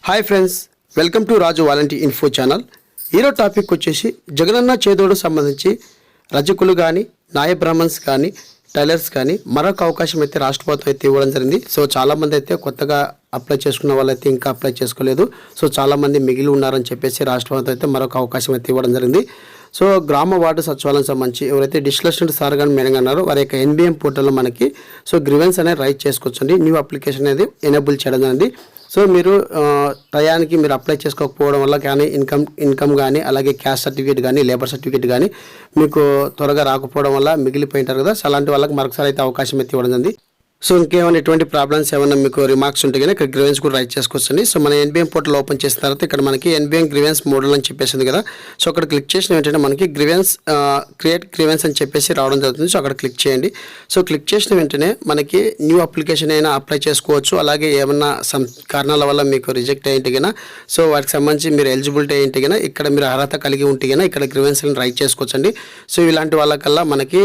Hi friends, welcome to Raju volunteer info channel. ఈరోజు topic వచ్చేసి జగనన్న చేదోడు సంబంధించి రజకులు కానీ నాయ బ్రాహ్మణ్స్ కానీ టైలర్స్ కానీ మరొక అవకాశం అయితే రాష్ట్ర ప్రభుత్వం అయితే ఇవ్వడం జరిగింది. సో చాలామంది అయితే కొత్తగా అప్లై చేసుకున్న వాళ్ళైతే ఇంకా అప్లై చేసుకోలేదు. సో చాలామంది మిగిలి ఉన్నారని చెప్పేసి రాష్ట్ర ప్రభుత్వం అయితే మరొక అవకాశం అయితే ఇవ్వడం జరిగింది. సో గ్రామ వార్డు సచివాలయం సంబంధించి ఎవరైతే డిస్ట్రిక్ట్ సార్ కానీ మేడం అన్నారో వారి యొక్క ఎన్బిఎం పోర్టల్లో మనకి సో గ్రివెన్స్ అనేది రైట్ చేసుకోవచ్చండి. న్యూ అప్లికేషన్ అనేది ఎనేబుల్ చేయడం జరిగింది. సో మీరు టయానికి మీరు అప్లై చేసుకోకపోవడం వల్ల కానీ ఇన్కమ్ కానీ అలాగే క్యాస్ట్ సర్టిఫికేట్ కానీ లేబర్ సర్టిఫికేట్ కానీ మీకు త్వరగా రాకపోవడం వల్ల మిగిలిపోయింటారు కదా. సో అలాంటి వాళ్ళకి మరొకసారి అయితే అవకాశం అయితే ఇవ్వడం జరిగింది. సో ఇంకేమైనా ఎటువంటి ప్రాబ్లమ్స్ ఏమైనా మీకు రిమార్క్స్ ఉంటే కానీ ఇక్కడ గ్రివెన్స్ కూడా రైట్ చేసుకోవచ్చండి. సో మన ఎన్బిఎం పోర్టల్ ఓపెన్ చేసిన తర్వాత ఇక్కడ మనకి ఎన్బిఎం గ్రివెన్స్ మోడల్ అని చెప్పేసింది కదా. సో అక్కడ క్లిక్ చేసిన వెంటనే మనకి గ్రివెన్స్ క్రియేట్ గ్రివెన్స్ అని చెప్పేసి రావడం జరుగుతుంది. సో అక్కడ క్లిక్ చేయండి. సో క్లిక్ చేసిన వెంటనే మనకి న్యూ అప్లికేషన్ అయినా అప్లై చేసుకోవచ్చు. అలాగే ఏమన్నా సమ్ కారణాల వల్ల మీకు రిజెక్ట్ అయ్యింటే కన్నా సో వాటికి సంబంధించి మీరు ఎలిజిబిలిటీ అయ్యింటే కన్నా ఇక్కడ మీరు అర్హత కలిగి ఉంటే కన్నా ఇక్కడ గ్రివెన్స్ని రైట్ చేసుకోవచ్చండి. సో ఇలాంటి వాళ్ళకల్లా మనకి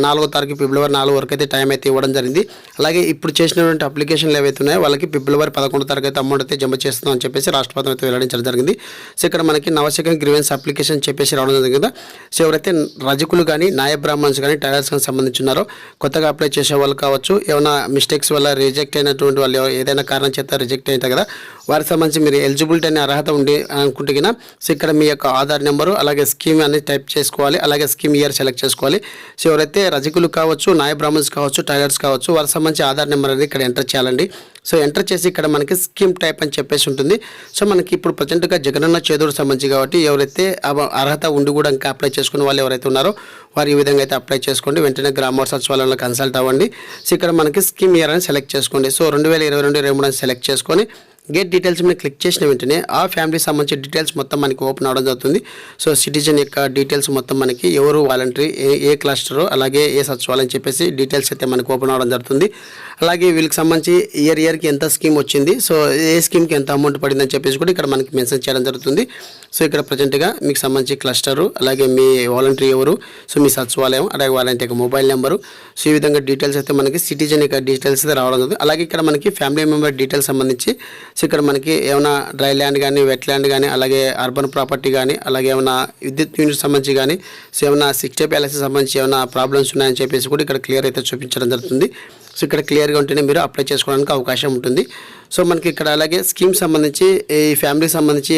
4వ తారీఖు ఫిబ్రవరి 4 వరకు అయితే టైం అయితే ఇవ్వడం జరిగింది. అలాగే ఇప్పుడు చేసినటువంటి అప్లికేషన్లు ఏవైతే ఉన్నాయో వాళ్ళకి ఫిబ్రవరి 11వ తారీఖు అయితే అమౌంట్ అయితే జమ చేస్తున్నాం అని చెప్పేసి రాష్ట్ర ప్రభుత్వం అయితే వెల్లడించడం జరిగింది. సో ఇక్కడ మనకి నవశకం గ్రివెన్స్ అప్లికేషన్ చెప్పేసి రావడం జరిగింది కదా. సో ఎవరైతే రజకులు కానీ నాయ బ్రాహ్మణ్స్ కానీ టైలర్స్ కానీ సంబంధించి ఉన్నారో కొత్తగా అప్లై చేసే వాళ్ళు కావచ్చు, ఏమైనా మిస్టేక్స్ వల్ల రిజెక్ట్ అయినటువంటి వాళ్ళు ఏదైనా కారణం చేత రిజెక్ట్ అవుతారు కదా, వారికి సంబంధించి మీరు ఎలిజిబిలిటీ అనే అర్హత ఉండి అనుకుంటే కన్నా సో ఇక్కడ మీ యొక్క ఆధార్ నెంబరు అలాగే స్కీమ్ అనేది టైప్ చేసుకోవాలి. అలాగే స్కీమ్ ఇయర్ సెలెక్ట్ చేసుకోవాలి. సో ఎవరైతే రజకులు కావచ్చు, నాయ బ్రాహ్మణ్స్ కావచ్చు, టైలర్స్ కావచ్చు వారికి సంబంధించి ఆధార్ నెంబర్ అనేది ఇక్కడ ఎంటర్ చేయాలండి. సో ఎంటర్ చేసి ఇక్కడ మనకి స్కీమ్ టైప్ అని చెప్పేసి ఉంటుంది. సో మనకి ఇప్పుడు ప్రజెంట్గా జగనన్న చేదోడు సంబంధించి కాబట్టి ఎవరైతే అర్హత ఉండి కూడా ఇంకా అప్లై చేసుకున్న వాళ్ళు ఎవరైతే ఉన్నారో వారు ఈ విధంగా అయితే అప్లై చేసుకోండి. వెంటనే గ్రామ సచివాలయంలో కన్సల్ట్ అవ్వండి. సో ఇక్కడ మనకి స్కీమ్ ఇయర్ అని సెలెక్ట్ చేసుకోండి. సో 2022-23 అని సెలెక్ట్ చేసుకొని గెట్ డీటెయిల్స్ మీద క్లిక్ చేసిన వెంటనే ఆ ఫ్యామిలీకి సంబంధించిన డీటెయిల్స్ మొత్తం మనకి ఓపెన్ అవ్వడం జరుగుతుంది. సో సిటిజన్ యొక్క డీటెయిల్స్ మొత్తం మనకి ఎవరు వాలంటరీ ఏ క్లస్టరు అలాగే ఏ సచివాలయం చెప్పేసి డీటెయిల్స్ అయితే మనకి ఓపెన్ అవ్వడం జరుగుతుంది. అలాగే వీళ్ళకి సంబంధించి ఇయర్కి ఎంత స్కీమ్ వచ్చింది, సో ఏ స్కీమ్కి ఎంత అమౌంట్ పడిందని చెప్పేసి కూడా ఇక్కడ మనకి మెన్షన్ చేయడం జరుగుతుంది. సో ఇక్కడ ప్రజెంట్గా మీకు సంబంధించి క్లస్టరు అలాగే మీ వాలంటరీ ఎవరు, సో మీ సచివాలయం అలాగే వాలంటీ యొక్క మొబైల్ నెంబరు, సో ఈ విధంగా డీటెయిల్స్ అయితే మనకి సిటిజన్ యొక్క డీటెయిల్స్ అయితే రావడం జరుగుతుంది. అలాగే ఇక్కడ మనకి ఫ్యామిలీ మెంబర్ డీటెయిల్స్ సంబంధించి సో ఇక్కడ మనకి ఏమైనా డ్రై ల్యాండ్ కానీ వెట్ ల్యాండ్ కానీ అలాగే అర్బన్ ప్రాపర్టీ కానీ అలాగే ఏమైనా విద్యుత్ యూనిట్ సంబంధించి కానీ సో ఏమైనా 60 ప్యాలెస్కి సంబంధించి ఏమైనా ప్రాబ్లమ్స్ ఉన్నాయని చెప్పేసి కూడా ఇక్కడ క్లియర్ అయితే చూపించడం జరుగుతుంది. సో ఇక్కడ క్లియర్గా ఉంటేనే మీరు అప్లై చేసుకోవడానికి అవకాశం ఉంటుంది. సో మనకి ఇక్కడ అలాగే స్కీమ్ సంబంధించి ఈ ఫ్యామిలీకి సంబంధించి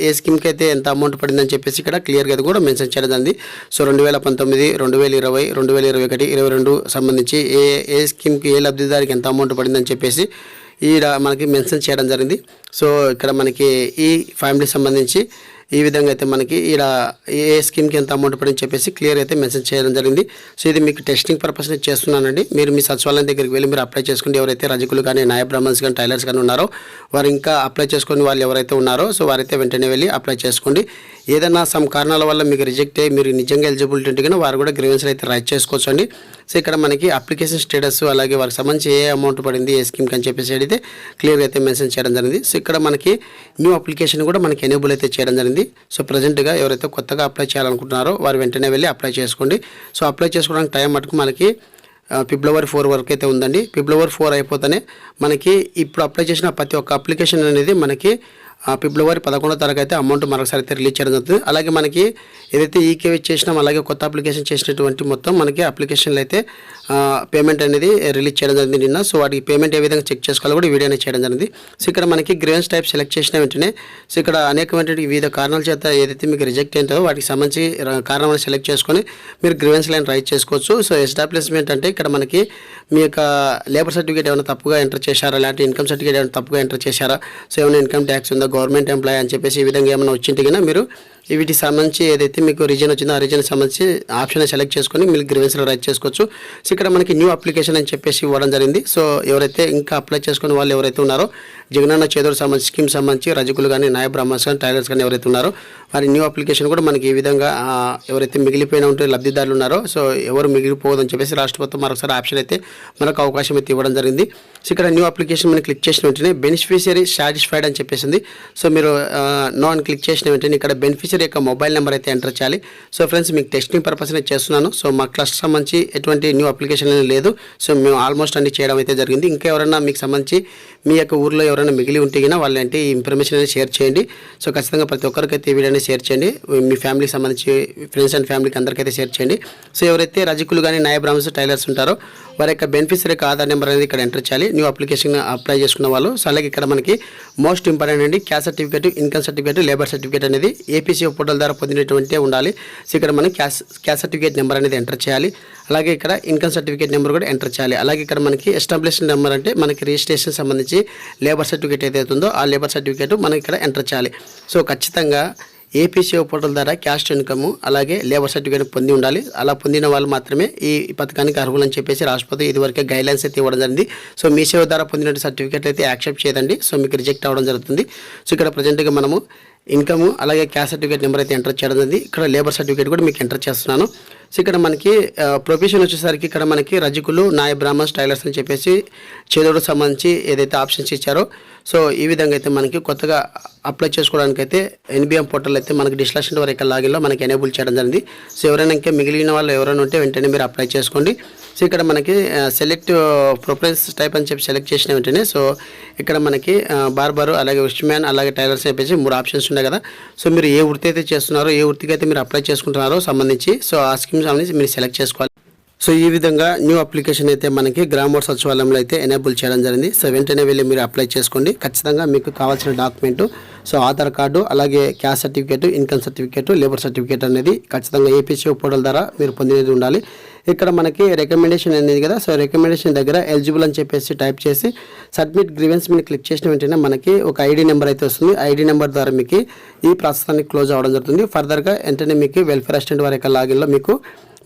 ఏ స్కీమ్కి అయితే ఎంత అమౌంట్ పడిందని చెప్పేసి ఇక్కడ క్లియర్గా అది కూడా మెన్షన్ చేయడం జరిగింది. సో 2019, 2020, 2021, 2022 సంబంధించి ఏ స్కీమ్కి ఏ లబ్ధిదారికి ఎంత అమౌంట్ పడిందని చెప్పేసి ఈడ మనకి మెన్షన్ చేయడం జరిగింది. సో ఇక్కడ మనకి ఈ ఫ్యామిలీకి సంబంధించి ఈ విధంగా అయితే మనకి ఈడ ఏ స్కీమ్కి ఎంత అమౌంట్ పడిందని చెప్పేసి క్లియర్ అయితే మెన్షన్ చేయడం జరిగింది. సో ఇది మీకు టెస్టింగ్ పర్పస్ చేస్తున్నానండి. మీరు మీ సచివాలయం దగ్గరికి వెళ్ళి మీరు అప్లై చేసుకుంటే ఎవరైతే రజకులు కానీ నాయ బ్రాహ్మణ్స్ కానీ టైలర్స్ కానీ ఉన్నారో వారు ఇంకా అప్లై చేసుకుని వాళ్ళు ఎవరైతే ఉన్నారో సో వారైతే వెంటనే వెళ్ళి అప్లై చేసుకోండి. ఏదైనా సమ్ కారణాల వల్ల మీకు రిజెక్ట్ అయ్యి మీరు నిజంగా ఎలిజిబిలిటీ ఉంటే కానీ వారు కూడా గ్రీవెన్స్లు అయితే రైట్ చేసుకోవచ్చు అండి. సో ఇక్కడ మనకి అప్లికేషన్ స్టేటస్ అలాగే వారికి సంబంధించి ఏ అమౌంట్ పడింది ఏ స్కీమ్కి అని చెప్పేసి అయితే క్లియర్గా అయితే మెన్షన్ చేయడం జరిగింది. సో ఇక్కడ మనకి న్యూ అప్లికేషన్ కూడా మనకి ఎనేబుల్ అయితే చేయడం జరిగింది. సో ప్రజెంట్గా ఎవరైతే కొత్తగా అప్లై చేయాలనుకుంటున్నారో వారు వెంటనే వెళ్ళి అప్లై చేసుకోండి. సో అప్లై చేసుకోవడానికి టైం మటుకు మనకి ఫిబ్రవరి 4 వరకు అయితే ఉందండి. ఫిబ్రవరి 4 అయిపోతేనే మనకి ఇప్పుడు అప్లై చేసిన ప్రతి ఒక్క అప్లికేషన్ అనేది మనకి ఫిబ్రవరి 11వ తారీఖు అయితే అమౌంట్ మరొకసారి అయితే రిలీజ్ చేయడం జరుగుతుంది. అలాగే మనకి ఏదైతే ఈకేవై చేసినాం అలాగే కొత్త అప్లికేషన్ చేసినటువంటి మొత్తం మనకి అప్లికేషన్లు అయితే పేమెంట్ అనేది రిలీజ్ చేయడం జరిగింది నిన్న. సో వాటికి పేమెంట్ ఏ విధంగా చెక్ చేసుకోవాలో కూడా వీడియో అనేది చేయడం జరిగింది. సో ఇక్కడ మనకి గ్రీవెన్స్ టైప్ సెలెక్ట్ చేసిన వెంటనే సో ఇక్కడ అనేకమైనటువంటి వివిధ కారణాల చేత ఏదైతే మీకు రిజెక్ట్ అయిందో వాటికి సంబంధించి కారణాలను సెలెక్ట్ చేసుకొని మీరు గ్రీవెన్స్ లైన్ రైట్ చేసుకోవచ్చు. సో ఎస్టాబ్లిష్మెంట్ అంటే ఇక్కడ మనకి మీ యొక్క లేబర్ సర్టిఫికేట్ ఏమైనా తప్పుగా ఎంటర్ చేశారా, లేదంటే ఇన్కమ్ సర్టిఫికేట్ ఏమైనా తప్పుగా ఎంటర్ చేశారా, సో ఏమైనా ఇన్కమ్ ట్యాక్స్ ఉందా, గవర్నమెంట్ ఎంప్లాయీ అని చెప్పేసి ఈ విధంగా ఏమైనా వచ్చింటే కన్నా మీరు వీటికి సంబంధించి ఏదైతే మీకు రీజన్ వచ్చిందో ఆ రీజన్కి సంబంధించి ఆప్షన్ సెలెక్ట్ చేసుకొని మీరు గ్రీవెన్స్లో రైట్ చేసుకోవచ్చు. సో ఇక్కడ మనకి న్యూ అప్లికేషన్ అని చెప్పేసి ఇవ్వడం జరిగింది. సో ఎవరైతే ఇంకా అప్లై చేసుకుని వాళ్ళు ఎవరైతే ఉన్నారో జగనన్న చేదోడు సంబంధించి స్కీమ్ సంబంధించి రజకులు కానీ నాయ బ్రాహ్మణ్స్ కానీ టైలర్స్ కానీ ఎవరైతే ఉన్నారో వారి న్యూ అప్లికేషన్ కూడా మనకి ఈ విధంగా ఎవరైతే మిగిలిపోయిన ఉంటే లబ్ధిదారులు ఉన్నారో సో ఎవరు మిగిలిపోవద్దని చెప్పేసి రాష్ట్ర ప్రభుత్వం మరొకసారి ఆప్షన్ అయితే మనకు అవకాశం అయితే ఇవ్వడం జరిగింది. సో ఇక్కడ న్యూ అప్లికేషన్ మనం క్లిక్ చేసిన వెంటనే బెనిఫిషియరీ సాటిస్ఫైడ్ అని చెప్పేసింది. సో మీరు నో అని క్లిక్ చేసిన వెంటనే ఇక్కడ బెనిఫిషియరీ బెనిఫిషియరీ యొక్క మొబైల్ నెంబర్ అయితే ఎంటర్ చేయాలి. సో ఫ్రెండ్స్ మీకు టెస్టింగ్ పర్పస్ నేను చేస్తున్నాను. సో మా క్లస్టర్ సంబంధించి ఎటువంటి న్యూ అప్లికేషన్ అనేది లేదు. సో మేము ఆల్మోస్ట్ అన్ని చేయడం అయితే జరిగింది. ఇంకా ఎవరైనా మీకు సంబంధించి మీ యొక్క ఊర్లో ఎవరైనా మిగిలి ఉంటే కన్నా వాళ్ళంటే ఈ ఇన్ఫర్మేషన్ అనేది షేర్ చేయండి. సో ఖచ్చితంగా ప్రతి ఒక్కరికైతే ఈ వీడియోని షేర్ చేయండి. మీ ఫ్యామిలీకి సంబంధించి ఫ్రెండ్స్ అండ్ ఫ్యామిలీకి అందరికైతే షేర్ చేయండి. సో ఎవరైతే రజకులు కానీ నాయ బ్రాహ్మణ్స్ టైలర్స్ ఉంటారో వారి యొక్క బెనిఫిషియరీ యొక్క ఆధార్ నెంబర్ అనేది ఇక్కడ ఎంటర్ చేయాలి. న్యూ అప్లికేషన్ అప్లై చేసుకున్న వాళ్ళు. సో అలాగే ఇక్కడ మనకి మోస్ట్ ఇంపార్టెంట్ అండి caste certificate, income certificate, labour certificate అనేది ఏపీసీ పోర్టల్ ద్వారా పొందినటువంటి ఉండాలి. సో ఇక్కడ మనం క్యాస్ట్ సర్టిఫికేట్ నెంబర్ అనేది ఎంటర్ చేయాలి. అలాగే ఇక్కడ ఇన్కమ్ సర్టిఫికేట్ నెంబర్ కూడా ఎంటర్ చేయాలి. అలాగే ఇక్కడ మనకి ఎస్టాబ్లిష్మెంట్ నెంబర్ అంటే మనకి రిజిస్ట్రేషన్ సంబంధించి లేబర్ సర్టిఫికేట్ ఏదైతే ఉందో ఆ లేబర్ సర్టిఫికేట్ మనం ఇక్కడ ఎంటర్ చేయాలి. సో ఖచ్చితంగా ఏపీసీఓ పోర్టల్ ద్వారా క్యాస్ట్ ఇన్కమ్ అలాగే లేబర్ సర్టిఫికేట్ పొంది ఉండాలి. అలా పొందిన వాళ్ళు మాత్రమే ఈ పథకానికి అర్హులని చెప్పేసి రాష్ట్రపతి ఇదివరకే గైడ్లైన్స్ అయితే ఇవ్వడం జరిగింది. సో మీ సేవ ద్వారా పొందిన సర్టిఫికేట్ అయితే యాక్సెప్ట్ చేయదండి. సో మీకు రిజెక్ట్ అవ్వడం జరుగుతుంది. సో ఇక్కడ ప్రజెంట్గా మనము ఇన్కమ్ అలాగే క్యాస్ట్ సర్టిఫికేట్ నెంబర్ అయితే ఎంటర్ చేయడం జరిగింది. ఇక్కడ లేబర్ సర్టిఫికేట్ కూడా మీకు ఎంటర్ చేస్తున్నాను. సో ఇక్కడ మనకి ప్రొఫెషన్ వచ్చేసరికి ఇక్కడ మనకి రజకులు, నాయ బ్రాహ్మణ్స్, టైలర్స్ అని చెప్పేసి చేదోడు సంబంధించి ఏదైతే ఆప్షన్స్ ఇచ్చారో సో ఈ విధంగా అయితే మనకి కొత్తగా అప్లై చేసుకోవడానికి అయితే ఎన్బిఎం పోర్టల్ అయితే మనకి డిస్లక్షన్ వరకు లాగిన్లో మనకి ఎనేబుల్ చేయడం జరిగింది. సో ఎవరైనా ఇంకా మిగిలిన వాళ్ళు ఎవరైనా ఉంటే వెంటనే మీరు అప్లై చేసుకోండి. సో ఇక్కడ మనకి సెలెక్ట్ ప్రిఫరెన్స్ టైప్ అని చెప్పి సెలెక్ట్ చేసిన వెంటనే సో ఇక్కడ మనకి బార్బరు అలాగే విష్మ్యాన్ అలాగే టైలర్స్ చెప్పేసి 3 ఆప్షన్స్ ఉన్నాయి కదా. సో మీరు ఏ వృత్తి అయితే చేస్తున్నారో ఏ వృత్తికి అయితే మీరు అప్లై చేసుకుంటున్నారో సంబంధించి సో ఆ స్కీమ్ సంబంధించి మీరు సెలెక్ట్ చేసుకోవాలి. సో ఈ విధంగా న్యూ అప్లికేషన్ అయితే మనకి గ్రామ సచివాలయంలో అయితే ఎనేబుల్ చేయడం జరిగింది. సో వెంటనే వెళ్ళి మీరు అప్లై చేసుకోండి. ఖచ్చితంగా మీకు కావాల్సిన డాక్యుమెంట్ సో ఆధార్ కార్డు అలాగే caste certificate, income certificate, labour certificate అనేది ఖచ్చితంగా ఏపీసీఓ పోర్టల్ ద్వారా మీరు పొందినది ఉండాలి. ఇక్కడ మనకి రికమెండేషన్ అనేది కదా. సో రికమెండేషన్ దగ్గర ఎలిజిబుల్ అని చెప్పేసి టైప్ చేసి సబ్మిట్ గ్రీవెన్స్ మీరు క్లిక్ చేసిన వెంటనే మనకి ఒక ఐడి నెంబర్ అయితే వస్తుంది. ఐడి నెంబర్ ద్వారా మీకు ఈ ప్రాసెస్ క్లోజ్ అవ్వడం జరుగుతుంది. ఫర్దర్గా వెంటనే మీకు వెల్ఫేర్ అసిస్టెంట్ వారి యొక్క లాగిన్లో మీకు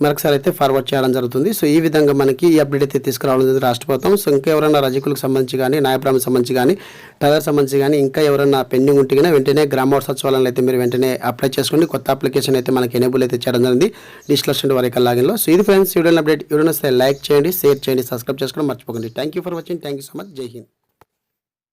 మరొకసారి అయితే ఫార్వర్డ్ చేయడం జరుగుతుంది. సో ఈ విధంగా మనకి ఈ అప్డేట్ అయితే తీసుకురావడం జరిగింది రాష్ట్ర ప్రభుత్వం. సో ఇంకా ఎవరైనా రజకులకు సంబంధించి కానీ నాయ బ్రాహ్మణ్కి సంబంధించి కానీ టైలర్ సంబంధించి కానీ ఇంకా ఎవరైనా పెండింగ్ ఉంటే కానీ వెంటనే గ్రామ సచివాలయంలో అయితే మీరు వెంటనే అప్లై చేసుకోండి. కొత్త అప్లికేషన్ అయితే మనకి ఎనేబుల్ అయితే చేయడం జరిగింది డిస్కషన్ వారి యొక్క లాగిన్లో. సో ఇది ఫ్రెండ్స్ వీడియో అప్డేట్. వీడియో వస్తే లైక్ చేయండి, షేర్ చేయండి, సబ్స్క్రైబ్ చేసుకోవడం మర్చిపోకండి. Thank you for watching. Thank you so much. జై హింద్.